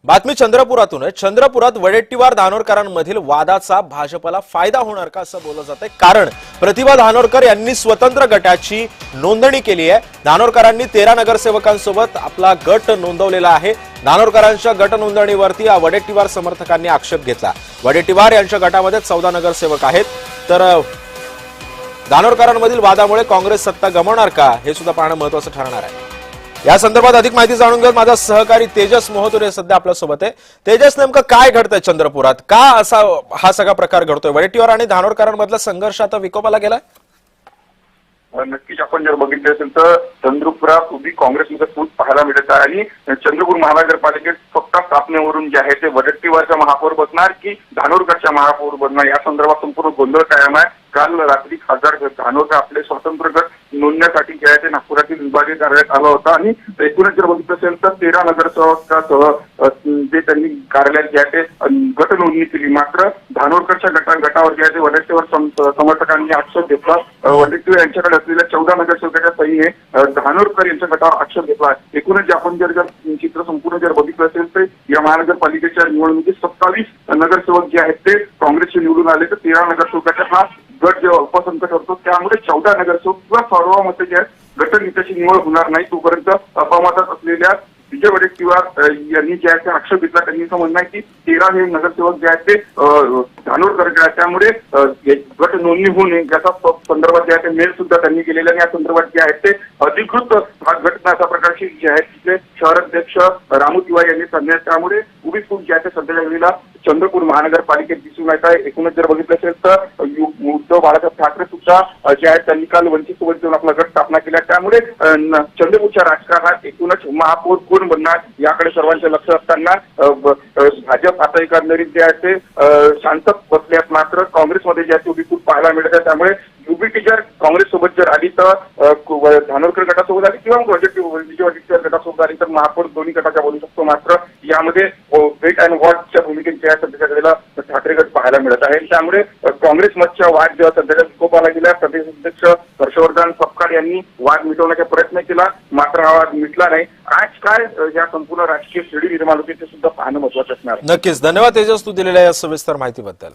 बातमी चंद्रपुरातून आहे। चंद्रपुरात वडेट्टीवार धानोरकरांमधील वादाचा भाजपला फायदा होणार का असं बोललं जातंय, कारण प्रतिभा धानोरकर यांनी स्वतंत्र गटाची नोंदणी केली आहे। धानोरकरांनी 13 नगरसेवकांसोबत आपला गट नोंदवलेला आहे। धानोरकरांच्या गट नोंदणीवरती वडेट्टीवार समर्थकांनी आक्षेप घेतला। वडेट्टीवार यांच्या गटामध्ये 14 नगरसेवक आहेत, तर धानोरकरांमधील वादामुळे काँग्रेस सत्ता गमावणार का हे सुद्धा पाहणं महत्त्वाचं ठरणार आहे। या संदर्भात अधिक माहिती जाणून घेऊन माझा सहकारी तेजस मोहतुरे सध्या आपल्या सोबत आहे। तेजस, नेमकं काय घडतंय चंद्रपुरात? का असा हा सगळा प्रकार घडतोय? वडेट्टीवार आणि धानोरकरांमधला संघर्ष आता विकोपाला गेलाय? नक्कीच आपण जर बघितलं असेल तर चंद्रपुरात उभी काँग्रेसमध्ये फूट पाहायला मिळत आहे आणि चंद्रपूर महानगरपालिकेत सत्ता स्थापनेवरून जे आहे ते वडेट्टीवारचा महापौर बसणार की धानोरकरच्या महापौर बनणार या संदर्भात संपूर्ण गोंधळ कायम आहे। काल रात्री खासदार धानोरकर आपले स्वतंत्र गट नोंदण्यासाठी जे आहे ते नागपुरातील विभागीय कार्यालयात आला होता आणि एकूणच जर बघितलं असेल तर 13 नगरसेवकासह जे त्यांनी कार्यालयात जे आहे ते गट नोंदणी केली। मात्र धानोरकरच्या गटावर जे आहे ते वडेट्टीवार समर्थकांनी आक्षेप घेतला। वडेट्टीवार यांच्याकडे असलेल्या 14 नगरसेवकाच्या सहीने धानोरकर यांच्या गटावर आक्षेप घेतला। एकूणच आपण जर चित्र संपूर्ण जर बघितलं असेल तर या महानगरपालिकेच्या निवडणुकीत 27 नगरसेवक जे आहेत ते काँग्रेसचे निवडून आले, तर 13 नगरसेवकाच्या हा गट जेव्हा उपसंकट होतो त्यामुळे 14 नगरसेवक किंवा सर्वांमध्ये जे आहे गटनेत्याची निवड होणार नाही तोपर्यंत अपमानात असलेल्या विजय वडेट्टीवार यांनी जे आहे ते आक्षेप घेतला। त्यांनी असं म्हणणं आहे की 13 हे नगरसेवक जे आहेत ते धानोरकर आहेत, त्यामुळे गट नोंदणी होऊ नये याचा संदर्भात जे आहे ते मेल सुद्धा त्यांनी केलेला आणि या संदर्भात जे आहेत ते अधिकृत हा गट अशा प्रकारची जे आहे तिथे शहर अध्यक्ष रामू तिवारी यांनी सांगितले। त्यामुळे उभी फूट जी आहे ते सध्या वेळेला चंद्रपूर महानगरपालिकेत दिसून येत आहे। एकूणच जर बघितलं असेल तर उद्धव बाळासाहेब ठाकरे सुद्धा जे आहेत त्यांनी काल वंचित सोबत जाऊन आपला गट स्थापना केला। त्यामुळे चंद्रपूरच्या राजकारणात एकूणच महापौर कोण बनणार याकडे सर्वांचे लक्ष असताना भाजप आता एकंदरीत जे आहे ते शांत बसले आहेत। मात्र काँग्रेसमध्ये जे आहे ते उभी फूट पाहायला मिळत आहे। त्यामुळे युबीटी जर काँग्रेस सोबत जर आली तर धानोरकर गटासोबत आली किंवा विजय वडेट्टीवार गटासोबत आली तर महापौर दोन्ही गटाच्या बोलू शकतो। मात्र यामध्ये वेट अँड वॉचच्या भूमिकेत जे आहे सध्याच्या वेळेला ठाकरे गट पाहायला मिळत आहे। त्यामुळे काँग्रेस मधच्या वाद जेव्हा सध्याच्या विकोपाला गेला, प्रदेश अध्यक्ष हर्षवर्धन सपकाळ यांनी वाद मिटवण्याचा प्रयत्न केला, मात्र हा वाद मिटला नाही। आज काय या संपूर्ण राजकीय श्रेणी निर्माण होते ते सुद्धा पाहणं महत्त्वाचं असणार। नक्कीच, धन्यवाद तेजस, तू दिलेल्या या सविस्तर माहितीबद्दल।